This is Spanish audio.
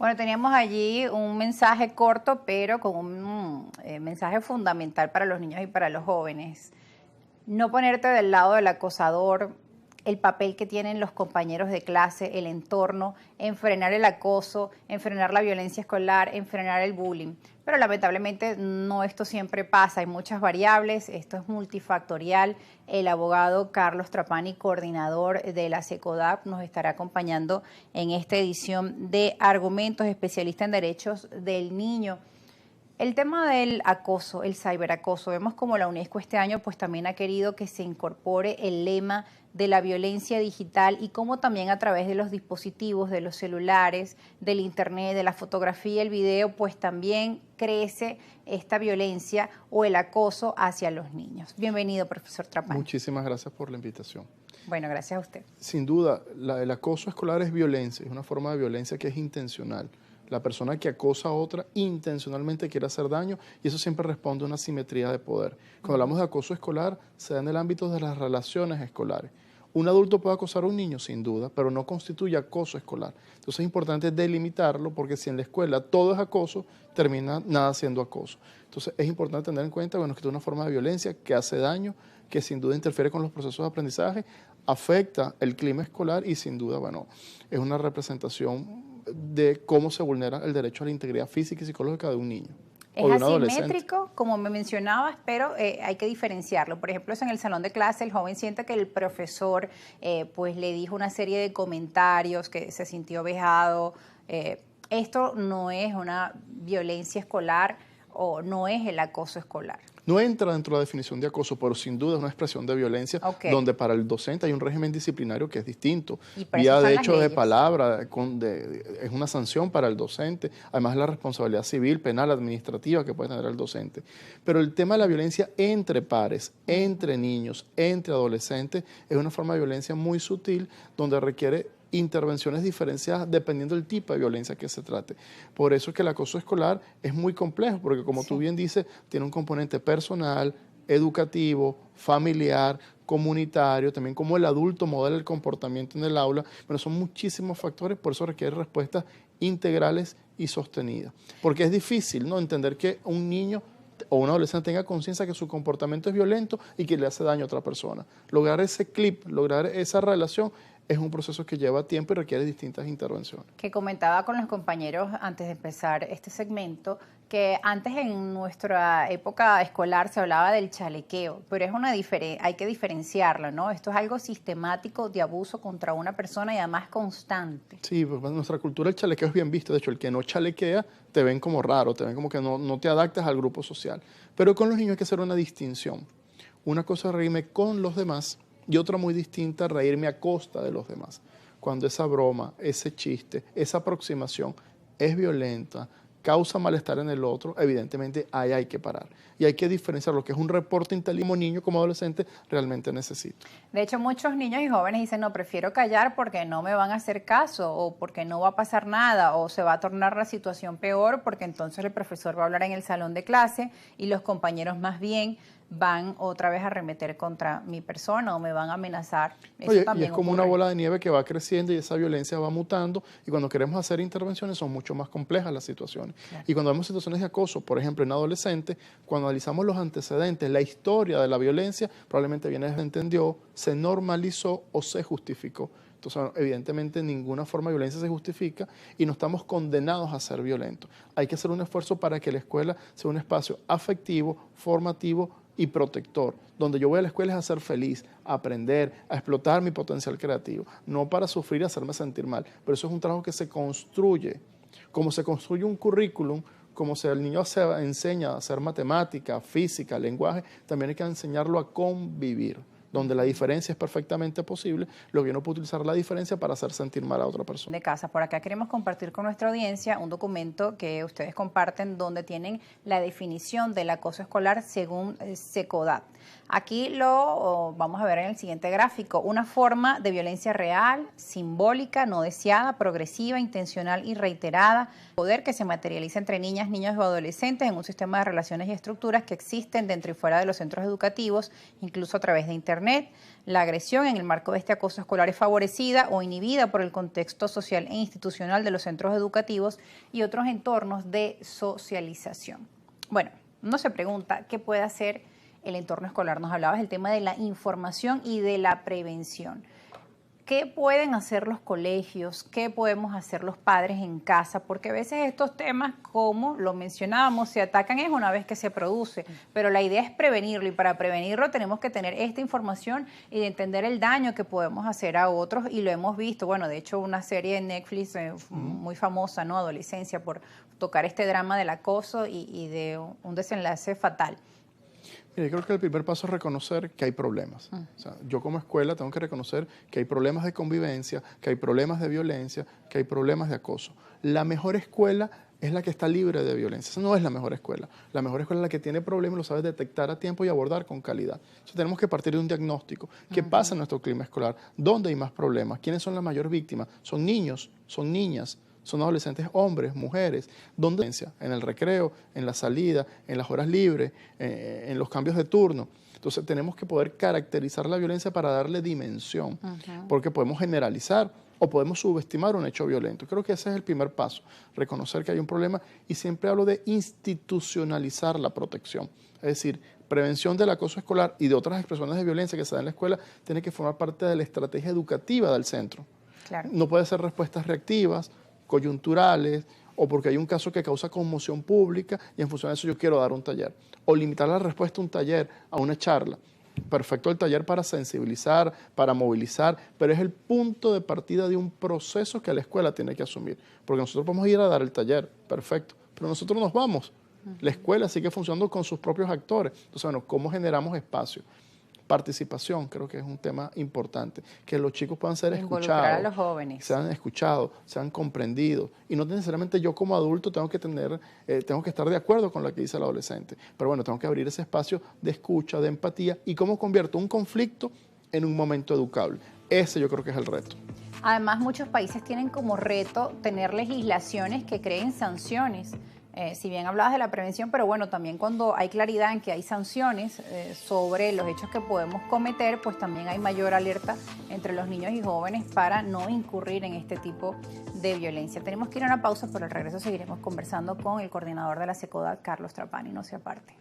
Bueno, teníamos allí un mensaje corto, pero con un mensaje fundamental para los niños y para los jóvenes. No ponerte del lado del acosador, el papel que tienen los compañeros de clase, el entorno, en frenar el acoso, en frenar la violencia escolar, en frenar el bullying. Pero lamentablemente no esto siempre pasa, hay muchas variables, esto es multifactorial. El abogado Carlos Trapani, coordinador de la SECODAP, nos estará acompañando en esta edición de Argumentos, especialista en derechos del niño. El tema del acoso, el ciberacoso, vemos como la UNESCO este año pues también ha querido que se incorpore el lema de la violencia digital y cómo también a través de los dispositivos, de los celulares, del internet, de la fotografía, el video, pues también crece esta violencia o el acoso hacia los niños. Bienvenido, profesor Trapani. Muchísimas gracias por la invitación. Bueno, gracias a usted. Sin duda, el acoso escolar es violencia, es una forma de violencia que es intencional. La persona que acosa a otra intencionalmente quiere hacer daño y eso siempre responde a una asimetría de poder. Cuando hablamos de acoso escolar, se da en el ámbito de las relaciones escolares. Un adulto puede acosar a un niño, sin duda, pero no constituye acoso escolar. Entonces es importante delimitarlo porque si en la escuela todo es acoso, termina nada siendo acoso. Entonces es importante tener en cuenta que es una forma de violencia que hace daño, que sin duda interfiere con los procesos de aprendizaje, afecta el clima escolar y sin duda, es una representación de cómo se vulnera el derecho a la integridad física y psicológica de un niño. Es asimétrico, como me mencionabas, pero hay que diferenciarlo. Por ejemplo, en el salón de clase el joven siente que el profesor pues le dijo una serie de comentarios, que se sintió vejado. Esto no es una violencia escolar o no es el acoso escolar. No entra dentro de la definición de acoso, pero sin duda es una expresión de violencia donde para el docente hay un régimen disciplinario que es distinto. Vía de hecho de palabra, es una sanción para el docente, además la responsabilidad civil, penal, administrativa que puede tener el docente. Pero el tema de la violencia entre pares, entre niños, entre adolescentes, es una forma de violencia muy sutil donde requiere intervenciones diferenciadas dependiendo del tipo de violencia que se trate. Por eso es que el acoso escolar es muy complejo, porque como tú bien dices, tiene un componente personal, educativo, familiar, comunitario, también como el adulto modela el comportamiento en el aula, pero son muchísimos factores, por eso requiere respuestas integrales y sostenidas. Porque es difícil, ¿no?, entender que un niño o un adolescente tenga conciencia que su comportamiento es violento y que le hace daño a otra persona. Lograr ese clip, lograr esa relación, es un proceso que lleva tiempo y requiere distintas intervenciones. Que comentaba con los compañeros antes de empezar este segmento, que antes en nuestra época escolar se hablaba del chalequeo, pero es hay que diferenciarlo, ¿no? Esto es algo sistemático de abuso contra una persona y además constante. Sí, pues en nuestra cultura el chalequeo es bien visto. De hecho, el que no chalequea te ven como raro, te ven como que no te adaptas al grupo social. Pero con los niños hay que hacer una distinción. Una cosa es reírme con los demás y otra muy distinta, reírme a costa de los demás. Cuando esa broma, ese chiste, esa aproximación es violenta, causa malestar en el otro, evidentemente ahí hay que parar. Y hay que diferenciar lo que es un reporte inteligente como niño, como adolescente, realmente necesita. De hecho, muchos niños y jóvenes dicen, no, prefiero callar porque no me van a hacer caso, o porque no va a pasar nada, o se va a tornar la situación peor, porque entonces el profesor va a hablar en el salón de clase y los compañeros más bien van otra vez a arremeter contra mi persona o me van a amenazar. Eso Oye, y es como una bola de nieve que va creciendo y esa violencia va mutando y cuando queremos hacer intervenciones son mucho más complejas las situaciones. Claro. Y cuando vemos situaciones de acoso, por ejemplo, en adolescentes, cuando analizamos los antecedentes, la historia de la violencia, probablemente viene se entendió, se normalizó o se justificó. Entonces, evidentemente, ninguna forma de violencia se justifica y no estamos condenados a ser violentos. Hay que hacer un esfuerzo para que la escuela sea un espacio afectivo, formativo y protector, donde yo voy a la escuela es a ser feliz, a aprender, a explotar mi potencial creativo, no para sufrir y hacerme sentir mal. Pero eso es un trabajo que se construye, como se construye un currículum, como el niño se enseña a hacer matemática, física, lenguaje, también hay que enseñarlo a convivir, donde la diferencia es perfectamente posible, lo que uno puede utilizar la diferencia para hacer sentir mal a otra persona. De casa, por acá queremos compartir con nuestra audiencia un documento que ustedes comparten donde tienen la definición del acoso escolar según SECODAP. Aquí lo vamos a ver en el siguiente gráfico, una forma de violencia real, simbólica, no deseada, progresiva, intencional y reiterada, poder que se materializa entre niñas, niños o adolescentes en un sistema de relaciones y estructuras que existen dentro y fuera de los centros educativos, incluso a través de Internet. La agresión en el marco de este acoso escolar es favorecida o inhibida por el contexto social e institucional de los centros educativos y otros entornos de socialización. Bueno, uno se pregunta qué puede hacer el entorno escolar. Nos hablabas del tema de la información y de la prevención. ¿Qué pueden hacer los colegios? ¿Qué podemos hacer los padres en casa? Porque a veces estos temas, como lo mencionábamos, se atacan es una vez que se produce, pero la idea es prevenirlo, y para prevenirlo tenemos que tener esta información y de entender el daño que podemos hacer a otros, y lo hemos visto. Bueno, de hecho, una serie de Netflix muy famosa, ¿no? Adolescencia, por tocar este drama del acoso y de un desenlace fatal. Mira, yo creo que el primer paso es reconocer que hay problemas. O sea, yo como escuela tengo que reconocer que hay problemas de convivencia, que hay problemas de violencia, que hay problemas de acoso. La mejor escuela es la que está libre de violencia. Esa no es la mejor escuela. La mejor escuela es la que tiene problemas y lo sabe detectar a tiempo y abordar con calidad. Entonces tenemos que partir de un diagnóstico. ¿Qué pasa en nuestro clima escolar? ¿Dónde hay más problemas? ¿Quiénes son las mayores víctimas? ¿Son niños? ¿Son niñas? Son adolescentes hombres, mujeres, ¿dónde? En el recreo, en la salida, en las horas libres, en los cambios de turno. Entonces tenemos que poder caracterizar la violencia para darle dimensión, porque podemos generalizar o podemos subestimar un hecho violento. Creo que ese es el primer paso, reconocer que hay un problema, y siempre hablo de institucionalizar la protección. Es decir, prevención del acoso escolar y de otras expresiones de violencia que se dan en la escuela tiene que formar parte de la estrategia educativa del centro. Claro. No puede ser respuestas reactivas, coyunturales, o porque hay un caso que causa conmoción pública y en función de eso yo quiero dar un taller. O limitar la respuesta a un taller, a una charla. Perfecto el taller para sensibilizar, para movilizar, pero es el punto de partida de un proceso que la escuela tiene que asumir. Porque nosotros podemos ir a dar el taller, perfecto, pero nosotros nos vamos. La escuela sigue funcionando con sus propios actores. Entonces, bueno, ¿cómo generamos espacio? Participación, creo que es un tema importante, que los chicos puedan ser escuchados, a los jóvenes, sean escuchados, sean comprendidos, y no necesariamente yo como adulto tengo que estar de acuerdo con lo que dice el adolescente, pero bueno, tengo que abrir ese espacio de escucha, de empatía, y cómo convierto un conflicto en un momento educable. Ese yo creo que es el reto. Además, muchos países tienen como reto tener legislaciones que creen sanciones. Si bien hablabas de la prevención, pero bueno, también cuando hay claridad en que hay sanciones sobre los hechos que podemos cometer, pues también hay mayor alerta entre los niños y jóvenes para no incurrir en este tipo de violencia. Tenemos que ir a una pausa, pero al regreso seguiremos conversando con el coordinador de la SECODA, Carlos Trapani. No se aparte.